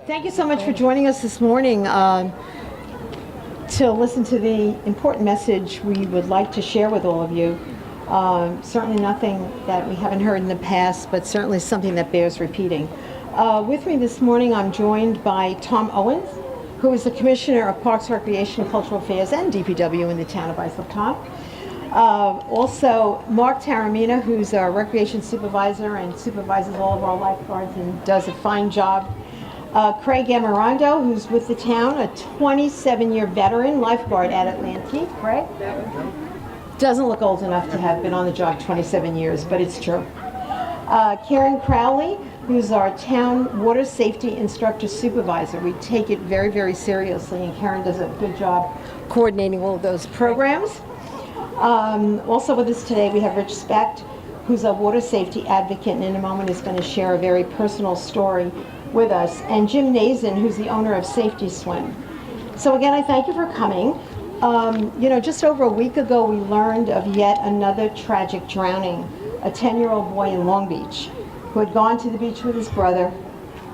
Thank you so much for joining us this morning to listen to the important message we would like to share with all of you. Certainly nothing that we haven't heard in the past, but certainly something that bears repeating. With me this morning, I'm joined by Tom Owens, who is the Commissioner of Parks, Recreation, and Cultural Affairs and DPW in the town of Islip. Tom. Also, Mark Taramina, who's our Recreation Supervisor and supervises all of our lifeguards and does a fine job. Craig Amirando, who's with the town, a 27-year veteran lifeguard at Atlantique. Craig? Doesn't look old enough to have been on the job 27 years, but it's true. Karen Crowley, who's our town water safety instructor supervisor. We take it very, very seriously, and Karen does a good job coordinating all of those programs. Also with us today, we have Rich Specht, who's a water safety advocate, and in a moment is going to share a very personal story with us, and Jim Nazin, who's the owner of Safety Swim. So again, I thank you for coming. Just over a week ago, we learned of yet another tragic drowning, a 10-year-old boy in Long Beach who had gone to the beach with his brother,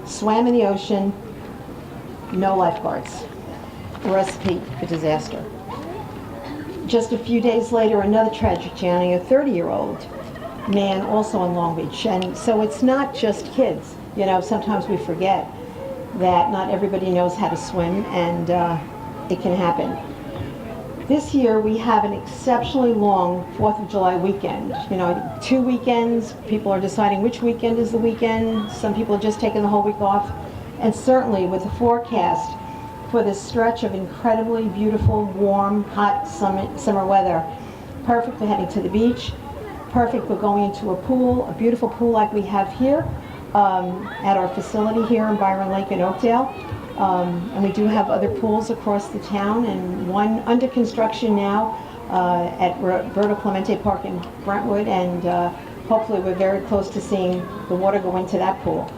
swam in the ocean, no lifeguards. A recipe for disaster. Just a few days later, another tragic drowning, a 30-year-old man also in Long Beach. And so it's not just kids. Sometimes we forget that not everybody knows how to swim, and it can happen. This year we have an exceptionally long 4th of July weekend. 2 weekends, people are deciding which weekend is the weekend. Some people are just taking the whole week off. And certainly with the forecast for this stretch of incredibly beautiful, warm, hot summer weather, perfect for heading to the beach, perfect for going into a pool, a beautiful pool like we have here at our facility here in Byron Lake in Oakdale. And we do have other pools across the town, and one under construction now at Roberto Clemente Park in Brentwood, and hopefully we're very close to seeing the water go into that pool.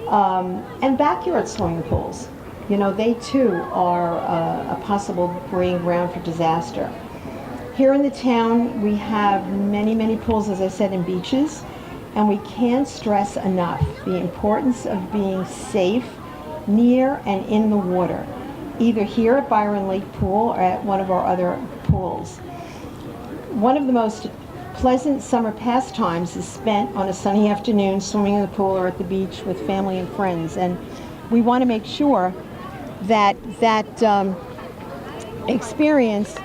And backyard swimming pools, they too are a possible breeding ground for disaster. Here in the town, we have many, many pools, as I said, and beaches, and we can't stress enough the importance of being safe near and in the water, either here at Byron Lake Pool or at one of our other pools. One of the most pleasant summer pastimes is spent on a sunny afternoon swimming in the pool or at the beach with family and friends, and we want to make sure that experience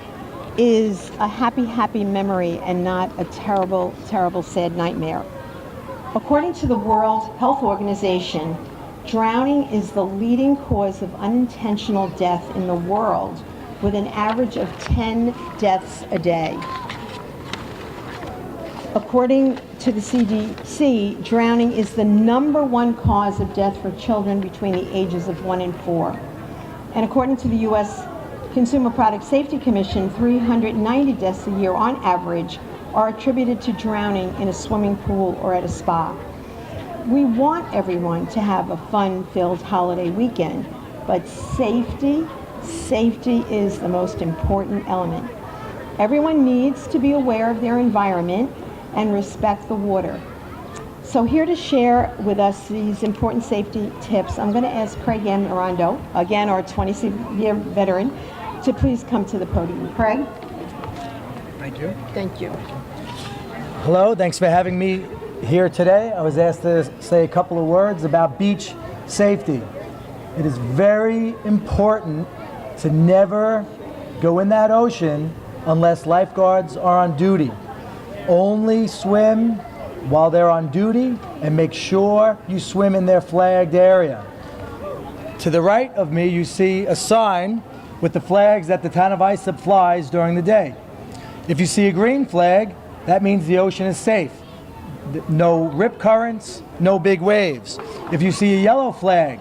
is a happy, happy memory and not a terrible, terrible, sad nightmare. According to the World Health Organization, drowning is the leading cause of unintentional death in the world, with an average of 10 deaths a day. According to the CDC, drowning is the #1 cause of death for children between the ages of 1 and 4. And according to the U.S. Consumer Product Safety Commission, 390 deaths a year on average are attributed to drowning in a swimming pool or at a spa. We want everyone to have a fun-filled holiday weekend, but safety is the most important element. Everyone needs to be aware of their environment and respect the water. So here to share with us these important safety tips, I'm going to ask Craig Amirando, again our 20-year veteran, to please come to the podium. Craig? Thank you. Thank you. Hello, thanks for having me here today. I was asked to say a couple of words about beach safety. It is very important to never go in that ocean unless lifeguards are on duty. Only swim while they're on duty, and make sure you swim in their flagged area. To the right of me, you see a sign with the flags that the town of Islip flies during the day. If you see a green flag, that means the ocean is safe. No rip currents, no big waves. If you see a yellow flag,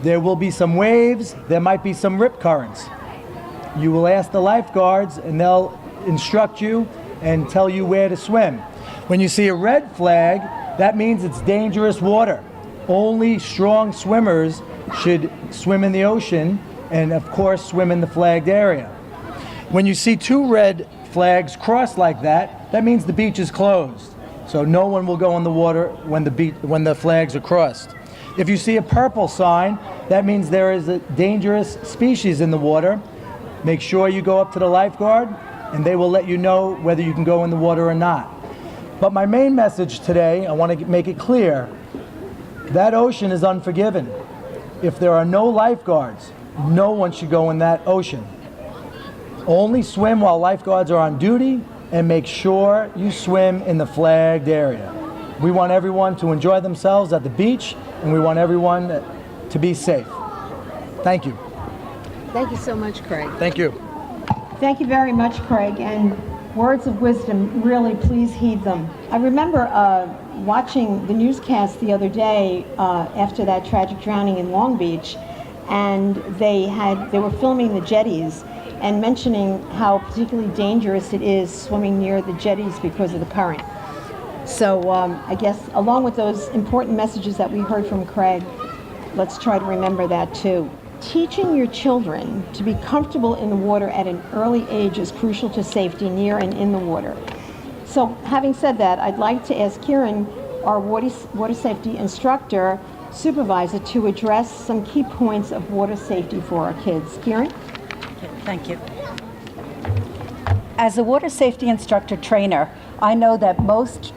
there will be some waves, there might be some rip currents. You will ask the lifeguards and they'll instruct you and tell you where to swim. When you see a red flag, that means it's dangerous water. Only strong swimmers should swim in the ocean and of course swim in the flagged area. When you see 2 red flags crossed like that, that means the beach is closed. So no one will go in the water when the flags are crossed. If you see a purple sign, That means there is a dangerous species in the water. Make sure you go up to the lifeguard and they will let you know whether you can go in the water or not. But my main message today, I want to make it clear, that ocean is unforgiving. If there are no lifeguards, no one should go in that ocean. Only swim while lifeguards are on duty, and make sure you swim in the flagged area. We want everyone to enjoy themselves at the beach, and we want everyone to be safe. Thank you. Thank you so much, Craig. Thank you. Thank you very much, Craig, and words of wisdom, really, please heed them. I remember watching the newscast the other day after that tragic drowning in Long Beach, and they were filming the jetties and mentioning how particularly dangerous it is swimming near the jetties because of the current. So I guess along with those important messages that we heard from Craig, let's try to remember that too. Teaching your children to be comfortable in the water at an early age is crucial to safety near and in the water. So having said that, I'd like to ask Kieran, our water safety instructor, supervisor, to address some key points of water safety for our kids. Kieran? Thank you. As a water safety instructor trainer, I know that most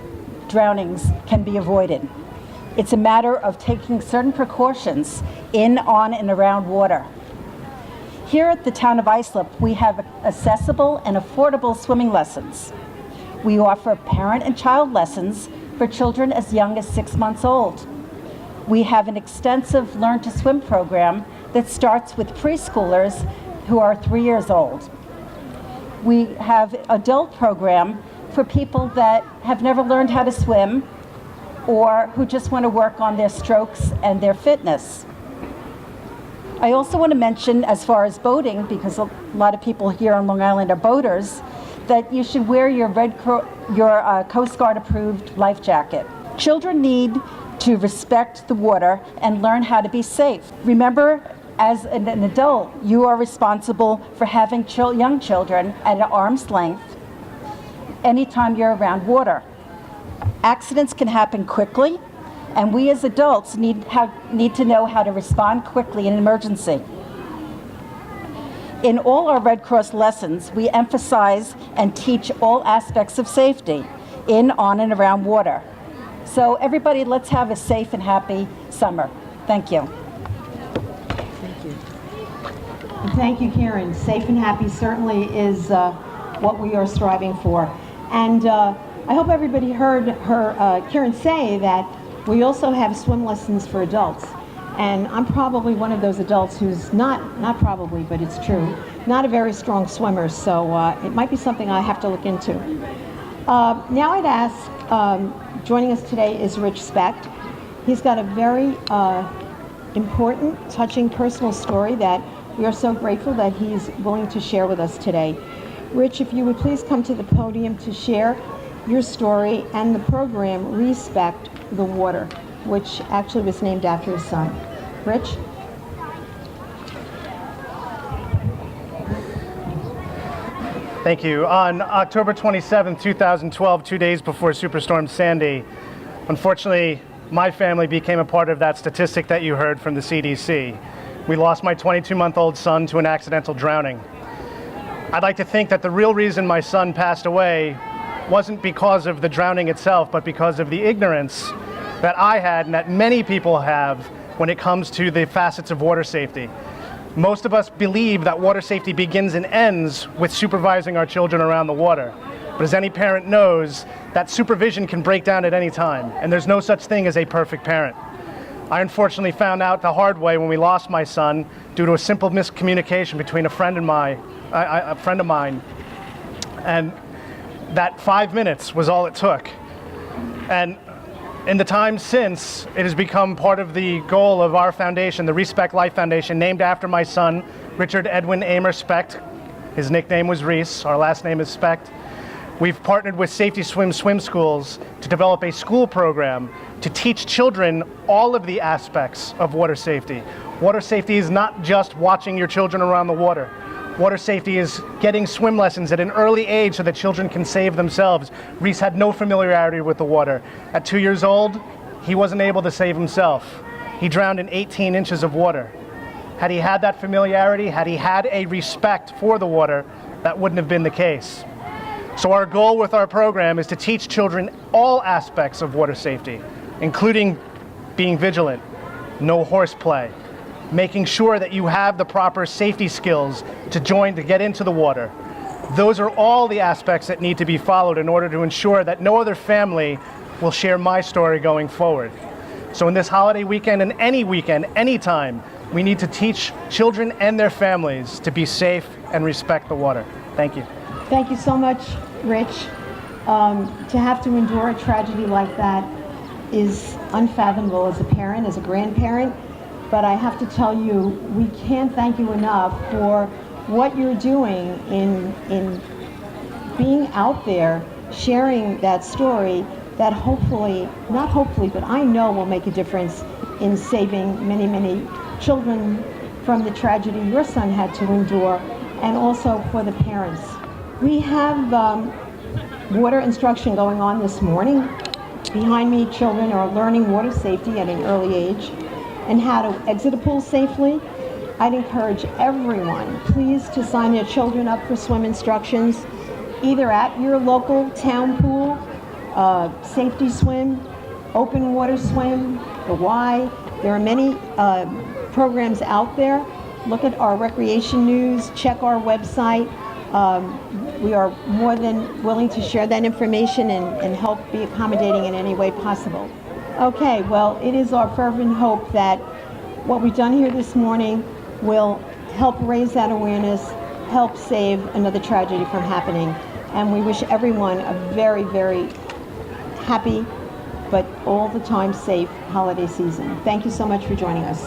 drownings can be avoided. It's a matter of taking certain precautions in, on, and around water. Here at the town of Islip, we have accessible and affordable swimming lessons. We offer parent and child lessons for children as young as 6 months old. We have an extensive Learn to Swim program that starts with preschoolers who are 3 years old. We have an adult program for people that have never learned how to swim or who just want to work on their strokes and their fitness. I also want to mention, as far as boating, because a lot of people here on Long Island are boaters, that you should wear your Coast Guard approved life jacket. Children need to respect the water and learn how to be safe. Remember, as an adult, you are responsible for having young children at an arm's length anytime you're around water. Accidents can happen quickly, and we as adults need to know how to respond quickly in an emergency. In all our Red Cross lessons, we emphasize and teach all aspects of safety in, on, and around water. So everybody, let's have a safe and happy summer. Thank you. Thank you. And thank you, Kieran. Safe and happy certainly is what we are striving for. And I hope everybody heard Kieran say that we also have swim lessons for adults. And I'm probably one of those adults who's not probably, but it's true, not a very strong swimmer, so it might be something I have to look into. Now I'd ask, joining us today is Rich Specht. He's got a very important, touching personal story that we are so grateful that he's willing to share with us today. Rich, if you would please come to the podium to share your story and the program Respect the Water, which actually was named after his son. Rich? Thank you. On October 27, 2012, 2 days before Superstorm Sandy, unfortunately, my family became a part of that statistic that you heard from the CDC. We lost my 22-month-old son to an accidental drowning. I'd like to think that the real reason my son passed away wasn't because of the drowning itself, but because of the ignorance that I had and that many people have when it comes to the facets of water safety. Most of us believe that water safety begins and ends with supervising our children around the water. But as any parent knows, that supervision can break down at any time, and there's no such thing as a perfect parent. I unfortunately found out the hard way when we lost my son due to a simple miscommunication between a friend of mine, and that 5 minutes was all it took. And in the time since, it has become part of the goal of our foundation, the Respect Life Foundation, named after my son, Richard Edwin Amer Specht. His nickname was Reese, our last name is Specht. We've partnered with Safety Swim swim schools to develop a school program to teach children all of the aspects of water safety. Water safety is not just watching your children around the water. Water safety is getting swim lessons at an early age so that children can save themselves. Reese had no familiarity with the water. At 2 years old, he wasn't able to save himself. He drowned in 18 inches of water. Had he had that familiarity, had he had a respect for the water, that wouldn't have been the case. So our goal with our program is to teach children all aspects of water safety, including being vigilant, no horseplay, making sure that you have the proper safety skills to get into the water. Those are all the aspects that need to be followed in order to ensure that no other family will share my story going forward. So in this holiday weekend and any time, we need to teach children and their families to be safe and respect the water. Thank you. Thank you so much, Rich. To have to endure a tragedy like that is unfathomable as a parent, as a grandparent. But I have to tell you, we can't thank you enough for what you're doing in being out there, sharing that story that hopefully, not hopefully, but I know will make a difference in saving many, many children from the tragedy your son had to endure, and also for the parents. We have water instruction going on this morning. Behind me, children are learning water safety at an early age and how to exit a pool safely. I'd encourage everyone, please, to sign their children up for swim instructions, either at your local town pool, safety swim, open water swim, the Y. There are many programs out there. Look at our recreation news, check our website. We are more than willing to share that information and help be accommodating in any way possible. Okay, well, it is our fervent hope that what we've done here this morning will help raise that awareness, help save another tragedy from happening. And we wish everyone a very, very happy, but all the time safe holiday season. Thank you so much for joining us.